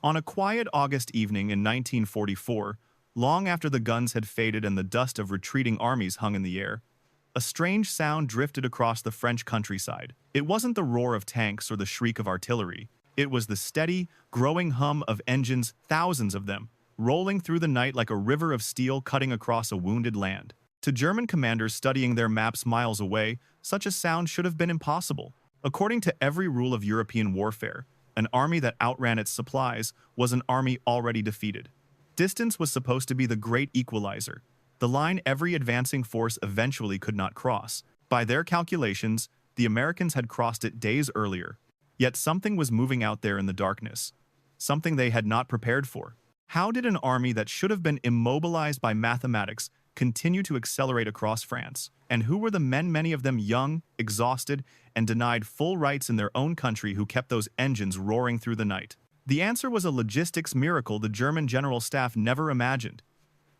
On a quiet August evening in 1944, long after the guns had faded and the dust of retreating armies hung in the air, a strange sound drifted across the French countryside. It wasn't the roar of tanks or the shriek of artillery. It was the steady, growing hum of engines, thousands of them, rolling through the night like a river of steel cutting across a wounded land. To German commanders studying their maps miles away, such a sound should have been impossible. According to every rule of European warfare, an army that outran its supplies was an army already defeated. Distance was supposed to be the great equalizer, the line every advancing force eventually could not cross. By their calculations, the Americans had crossed it days earlier. Yet something was moving out there in the darkness, something they had not prepared for. How did an army that should have been immobilized by mathematics continue to accelerate across France? And who were the men, many of them young, exhausted, and denied full rights in their own country, who kept those engines roaring through the night? The answer was a logistics miracle the German General Staff never imagined.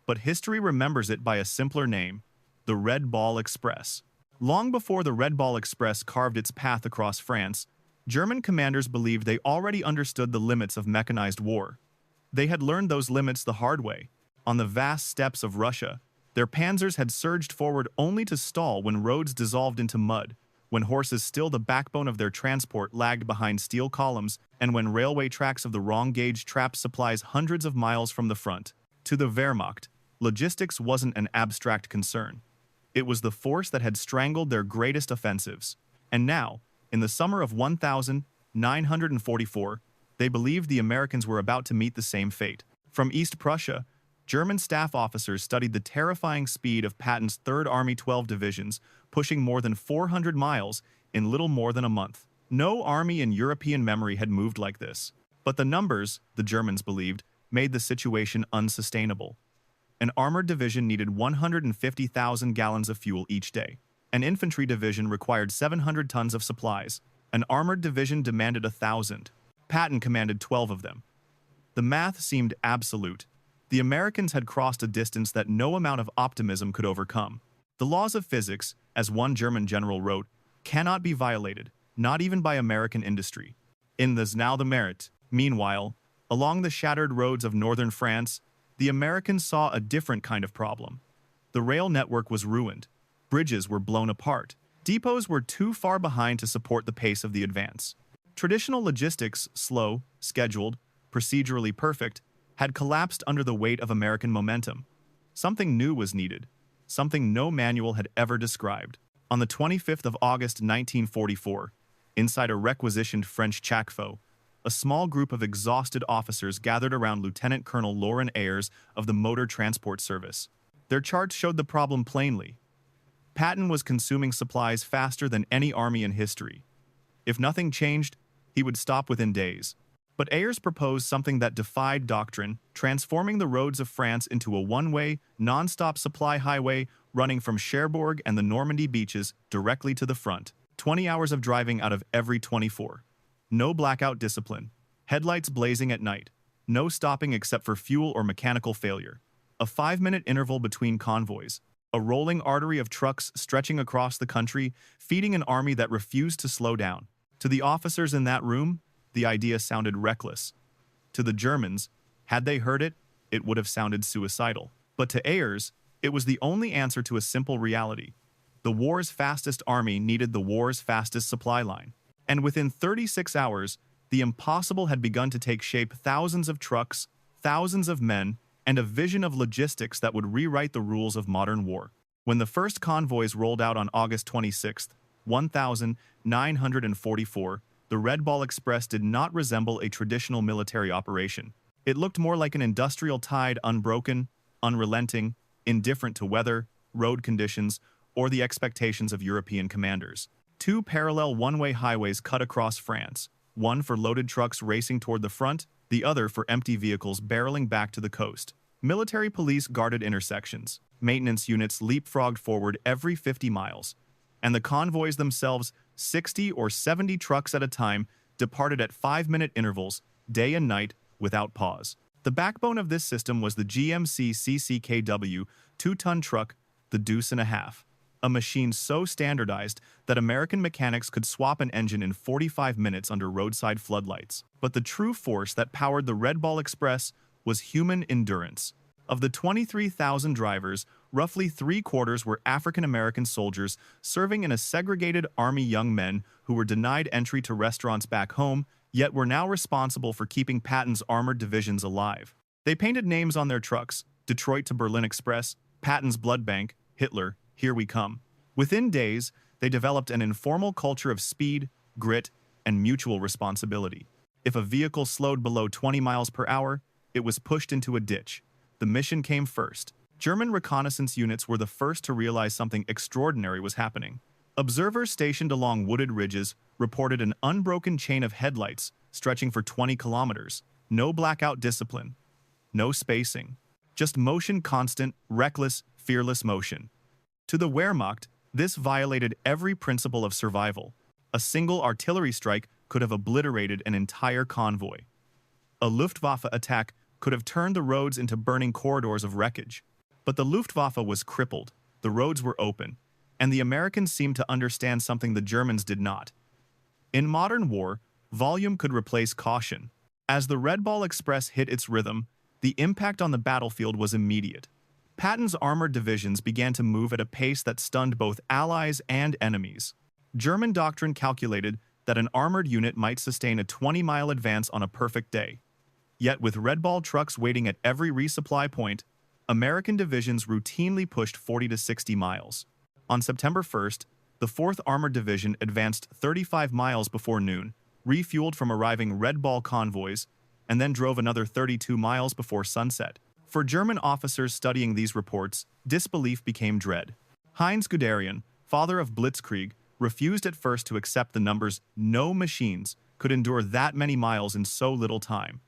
But history remembers it by a simpler name: the Red Ball Express. Long before the Red Ball Express carved its path across France, German commanders believed they already understood the limits of mechanized war. They had learned those limits the hard way. On the vast steppes of Russia, their panzers had surged forward only to stall when roads dissolved into mud, when horses, still the backbone of their transport, lagged behind steel columns, and when railway tracks of the wrong gauge trapped supplies hundreds of miles from the front. To the Wehrmacht, logistics wasn't an abstract concern. It was the force that had strangled their greatest offensives. And now, in the summer of 1944, they believed the Americans were about to meet the same fate. From East Prussia, German staff officers studied the terrifying speed of Patton's Third Army 12 divisions, pushing more than 400 miles in little more than a month. No army in European memory had moved like this. But the numbers, the Germans believed, made the situation unsustainable. An armored division needed 150,000 gallons of fuel each day. An infantry division required 700 tons of supplies. An armored division demanded 1,000. Patton commanded 12 of them. The math seemed absolute. The Americans had crossed a distance that no amount of optimism could overcome. The laws of physics, as one German general wrote, cannot be violated, not even by American industry. In the Znau the Merit. Meanwhile, along the shattered roads of northern France, the Americans saw a different kind of problem. The rail network was ruined. Bridges were blown apart. Depots were too far behind to support the pace of the advance. Traditional logistics, slow, scheduled, procedurally perfect, had collapsed under the weight of American momentum. Something new was needed, something no manual had ever described. On the 25th of August 1944, inside a requisitioned French chaquefour, a small group of exhausted officers gathered around Lieutenant Colonel Laurent Ayres of the Motor Transport Service. Their charts showed the problem plainly. Patton was consuming supplies faster than any army in history. If nothing changed, he would stop within days. But Ayres proposed something that defied doctrine, transforming the roads of France into a one-way, non-stop supply highway running from Cherbourg and the Normandy beaches directly to the front. 20 hours of driving out of every 24. No blackout discipline. Headlights blazing at night. No stopping except for fuel or mechanical failure. A 5-minute interval between convoys. A rolling artery of trucks stretching across the country, feeding an army that refused to slow down. To the officers in that room, the idea sounded reckless. To the Germans, had they heard it, it would have sounded suicidal. But to Ayres, it was the only answer to a simple reality. The war's fastest army needed the war's fastest supply line. And within 36 hours, the impossible had begun to take shape: thousands of trucks, thousands of men, and a vision of logistics that would rewrite the rules of modern war. When the first convoys rolled out on August 26, 1944, the Red Ball Express did not resemble a traditional military operation. It looked more like an industrial tide, unbroken, unrelenting, indifferent to weather, road conditions, or the expectations of European commanders. Two parallel one-way highways cut across France, one for loaded trucks racing toward the front, the other for empty vehicles barreling back to the coast. Military police guarded intersections. Maintenance units leapfrogged forward every 50 miles. And the convoys themselves, 60 or 70 trucks at a time, departed at 5-minute intervals, day and night, without pause. The backbone of this system was the GMC CCKW 2-ton truck, the Deuce and a Half. a machine so standardized that American mechanics could swap an engine in 45 minutes under roadside floodlights. But the true force that powered the Red Ball Express was human endurance. Of the 23,000 drivers, roughly three-quarters were African-American soldiers serving in a segregated army, young men who were denied entry to restaurants back home, yet were now responsible for keeping Patton's armored divisions alive. They painted names on their trucks: Detroit to Berlin Express, Patton's Blood Bank, Hitler, Here We Come. Within days, they developed an informal culture of speed, grit, and mutual responsibility. If a vehicle slowed below 20 miles per hour, it was pushed into a ditch. The mission came first. German reconnaissance units were the first to realize something extraordinary was happening. Observers stationed along wooded ridges reported an unbroken chain of headlights stretching for 20 kilometers. No blackout discipline, no spacing, just motion, constant, reckless, fearless motion. To the Wehrmacht, this violated every principle of survival. A single artillery strike could have obliterated an entire convoy. A Luftwaffe attack could have turned the roads into burning corridors of wreckage. But the Luftwaffe was crippled, the roads were open, and the Americans seemed to understand something the Germans did not. In modern war, volume could replace caution. As the Red Ball Express hit its rhythm, the impact on the battlefield was immediate. Patton's armored divisions began to move at a pace that stunned both allies and enemies. German doctrine calculated that an armored unit might sustain a 20-mile advance on a perfect day. Yet with Red Ball trucks waiting at every resupply point, American divisions routinely pushed 40 to 60 miles. On September 1st, the 4th Armored Division advanced 35 miles before noon, refueled from arriving Red Ball convoys, and then drove another 32 miles before sunset. For German officers studying these reports, disbelief became dread. Heinz Guderian, father of Blitzkrieg, refused at first to accept the numbers. No machines could endure that many miles in so little time.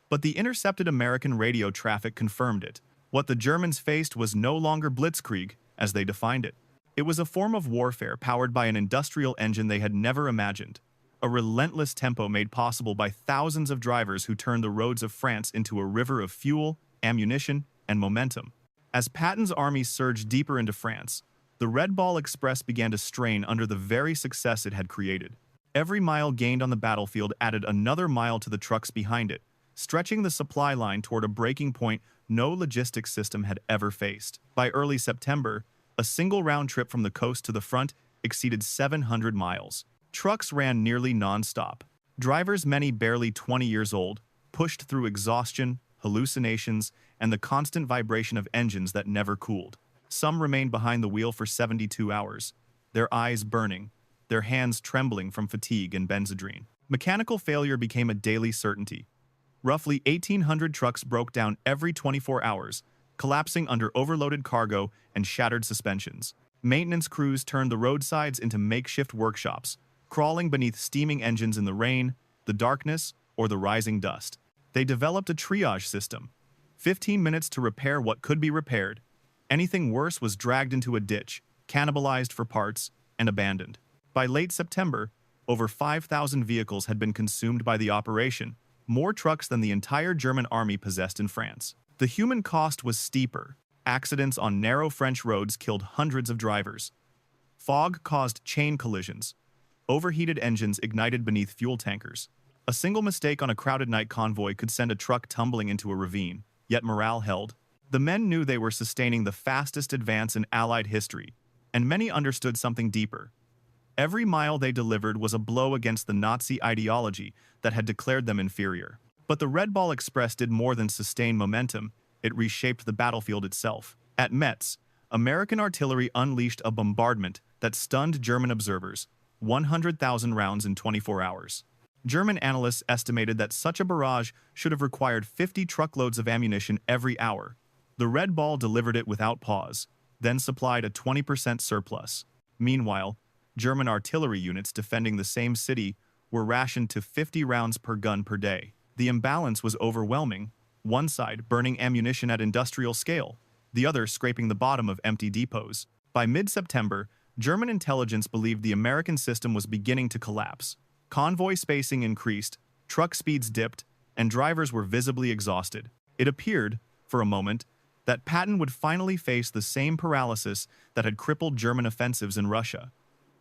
But the intercepted American radio traffic confirmed it. What the Germans faced was no longer Blitzkrieg, as they defined it. It was a form of warfare powered by an industrial engine they had never imagined. A relentless tempo made possible by thousands of drivers who turned the roads of France into a river of fuel, ammunition, and momentum. As Patton's army surged deeper into France, the Red Ball Express began to strain under the very success it had created. Every mile gained on the battlefield added another mile to the trucks behind it, stretching the supply line toward a breaking point no logistics system had ever faced. By early September, a single round trip from the coast to the front exceeded 700 miles. Trucks ran nearly non-stop. Drivers, many barely 20 years old, pushed through exhaustion, hallucinations, and the constant vibration of engines that never cooled. Some remained behind the wheel for 72 hours, their eyes burning, their hands trembling from fatigue and benzodrine. Mechanical failure became a daily certainty. Roughly 1,800 trucks broke down every 24 hours, collapsing under overloaded cargo and shattered suspensions. Maintenance crews turned the roadsides into makeshift workshops, crawling beneath steaming engines in the rain, the darkness, or the rising dust. They developed a triage system. 15 minutes to repair what could be repaired. Anything worse was dragged into a ditch, cannibalized for parts, and abandoned. By late September, over 5,000 vehicles had been consumed by the operation, more trucks than the entire German army possessed in France. The human cost was steeper. Accidents on narrow French roads killed hundreds of drivers. Fog caused chain collisions. Overheated engines ignited beneath fuel tankers. A single mistake on a crowded night convoy could send a truck tumbling into a ravine, yet morale held. The men knew they were sustaining the fastest advance in Allied history, and many understood something deeper. Every mile they delivered was a blow against the Nazi ideology that had declared them inferior. But the Red Ball Express did more than sustain momentum, it reshaped the battlefield itself. At Metz, American artillery unleashed a bombardment that stunned German observers, 100,000 rounds in 24 hours. German analysts estimated that such a barrage should have required 50 truckloads of ammunition every hour. The Red Ball delivered it without pause, then supplied a 20% surplus. Meanwhile, German artillery units defending the same city were rationed to 50 rounds per gun per day. The imbalance was overwhelming, one side burning ammunition at industrial scale, the other scraping the bottom of empty depots. By mid-September, German intelligence believed the American system was beginning to collapse. Convoy spacing increased, truck speeds dipped, and drivers were visibly exhausted. It appeared, for a moment, that Patton would finally face the same paralysis that had crippled German offensives in Russia.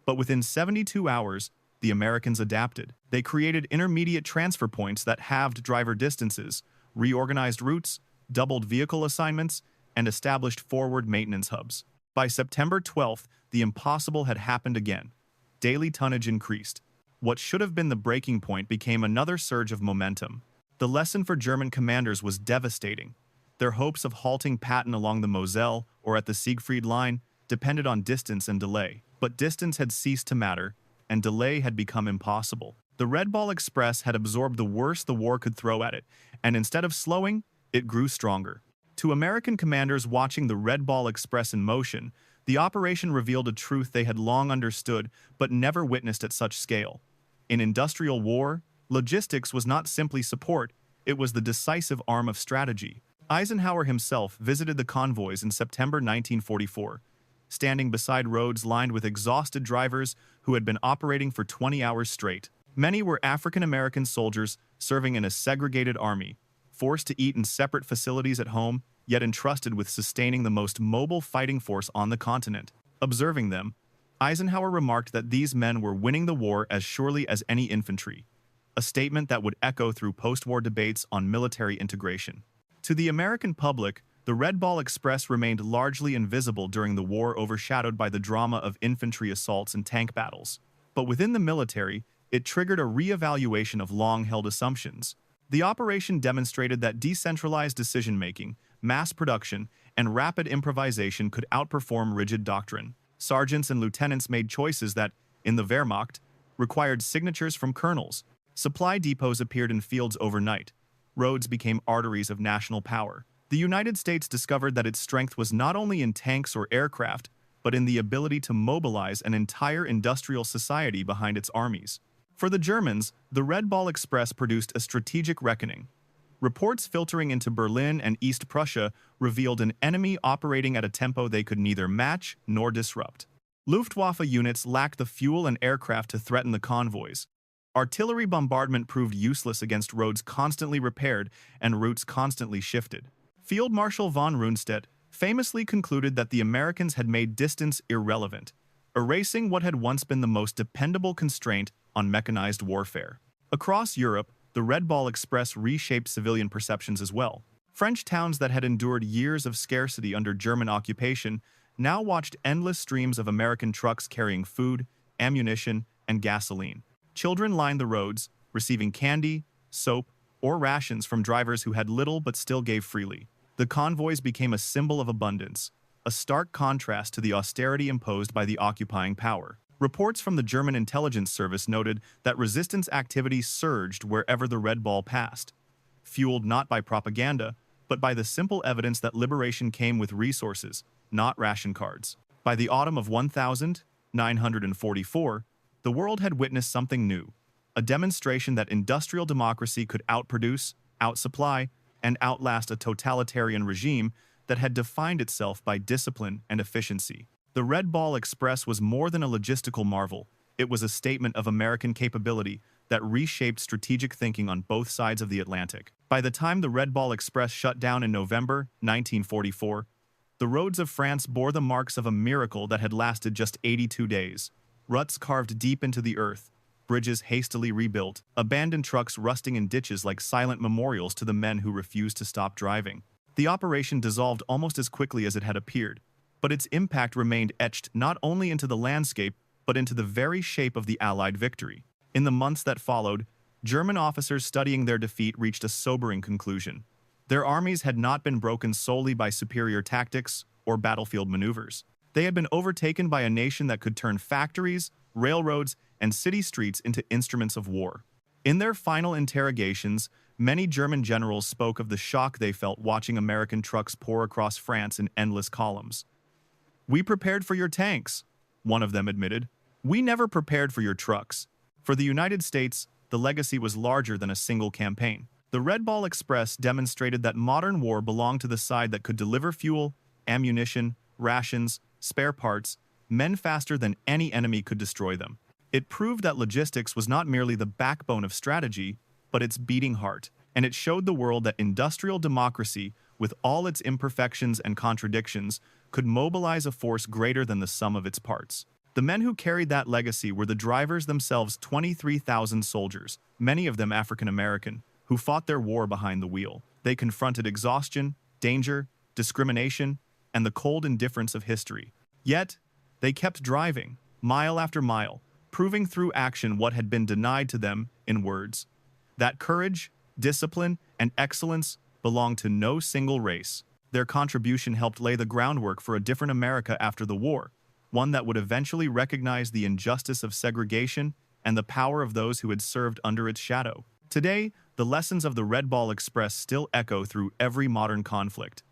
But within 72 hours, the Americans adapted. They created intermediate transfer points that halved driver distances, reorganized routes, doubled vehicle assignments, and established forward maintenance hubs. By September 12th, the impossible had happened again. Daily tonnage increased. What should have been the breaking point became another surge of momentum. The lesson for German commanders was devastating. Their hopes of halting Patton along the Moselle or at the Siegfried Line depended on distance and delay. But distance had ceased to matter, and delay had become impossible. The Red Ball Express had absorbed the worst the war could throw at it, and instead of slowing, it grew stronger. To American commanders watching the Red Ball Express in motion, the operation revealed a truth they had long understood but never witnessed at such scale. In industrial war, logistics was not simply support, it was the decisive arm of strategy. Eisenhower himself visited the convoys in September 1944, standing beside roads lined with exhausted drivers who had been operating for 20 hours straight. Many were African-American soldiers serving in a segregated army, forced to eat in separate facilities at home, yet entrusted with sustaining the most mobile fighting force on the continent. Observing them, Eisenhower remarked that these men were winning the war as surely as any infantry, a statement that would echo through post-war debates on military integration. To the American public, the Red Ball Express remained largely invisible during the war, overshadowed by the drama of infantry assaults and tank battles. But within the military, it triggered a re-evaluation of long-held assumptions. The operation demonstrated that decentralized decision-making, mass production, and rapid improvisation could outperform rigid doctrine. Sergeants and lieutenants made choices that, in the Wehrmacht, required signatures from colonels. Supply depots appeared in fields overnight. Roads became arteries of national power. The United States discovered that its strength was not only in tanks or aircraft, but in the ability to mobilize an entire industrial society behind its armies. For the Germans, the Red Ball Express produced a strategic reckoning. Reports filtering into Berlin and East Prussia revealed an enemy operating at a tempo they could neither match nor disrupt. Luftwaffe units lacked the fuel and aircraft to threaten the convoys. Artillery bombardment proved useless against roads constantly repaired and routes constantly shifted. Field Marshal von Rundstedt famously concluded that the Americans had made distance irrelevant, erasing what had once been the most dependable constraint on mechanized warfare. Across Europe, the Red Ball Express reshaped civilian perceptions as well. French towns that had endured years of scarcity under German occupation now watched endless streams of American trucks carrying food, ammunition, and gasoline. Children lined the roads, receiving candy, soap, or rations from drivers who had little but still gave freely. The convoys became a symbol of abundance, a stark contrast to the austerity imposed by the occupying power. Reports from the German intelligence service noted that resistance activity surged wherever the Red Ball passed, fueled not by propaganda, but by the simple evidence that liberation came with resources, not ration cards. By the autumn of 1944, the world had witnessed something new, a demonstration that industrial democracy could outproduce, outsupply, and outlast a totalitarian regime that had defined itself by discipline and efficiency. The Red Ball Express was more than a logistical marvel. It was a statement of American capability that reshaped strategic thinking on both sides of the Atlantic. By the time the Red Ball Express shut down in November 1944, the roads of France bore the marks of a miracle that had lasted just 82 days. Ruts carved deep into the earth, bridges hastily rebuilt, abandoned trucks rusting in ditches like silent memorials to the men who refused to stop driving. The operation dissolved almost as quickly as it had appeared, but its impact remained etched not only into the landscape, but into the very shape of the Allied victory. In the months that followed, German officers studying their defeat reached a sobering conclusion. Their armies had not been broken solely by superior tactics or battlefield maneuvers. They had been overtaken by a nation that could turn factories, railroads, and city streets into instruments of war. In their final interrogations, many German generals spoke of the shock they felt watching American trucks pour across France in endless columns. "We prepared for your tanks," one of them admitted. "We never prepared for your trucks." For the United States, the legacy was larger than a single campaign. The Red Ball Express demonstrated that modern war belonged to the side that could deliver fuel, ammunition, rations, spare parts, men faster than any enemy could destroy them. It proved that logistics was not merely the backbone of strategy, but its beating heart, and it showed the world that industrial democracy with all its imperfections and contradictions, could mobilize a force greater than the sum of its parts. The men who carried that legacy were the drivers themselves, 23,000 soldiers, many of them African American, who fought their war behind the wheel. They confronted exhaustion, danger, discrimination, and the cold indifference of history. Yet, they kept driving, mile after mile, proving through action what had been denied to them in words. That courage, discipline, and excellence belonged to no single race. Their contribution helped lay the groundwork for a different America after the war, one that would eventually recognize the injustice of segregation and the power of those who had served under its shadow. Today, the lessons of the Red Ball Express still echo through every modern conflict.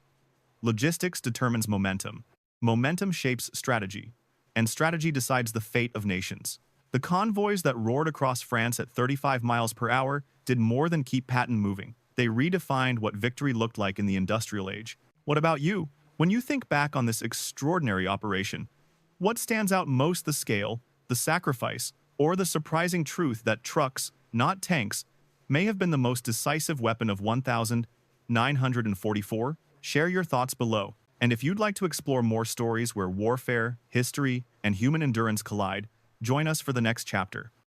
Logistics determines momentum. Momentum shapes strategy, and strategy decides the fate of nations. The convoys that roared across France at 35 miles per hour did more than keep Patton moving. They redefined what victory looked like in the industrial age. What about you? When you think back on this extraordinary operation, what stands out most: the scale, the sacrifice, or the surprising truth that trucks, not tanks, may have been the most decisive weapon of 1944? Share your thoughts below. And if you'd like to explore more stories where warfare, history, and human endurance collide, join us for the next chapter.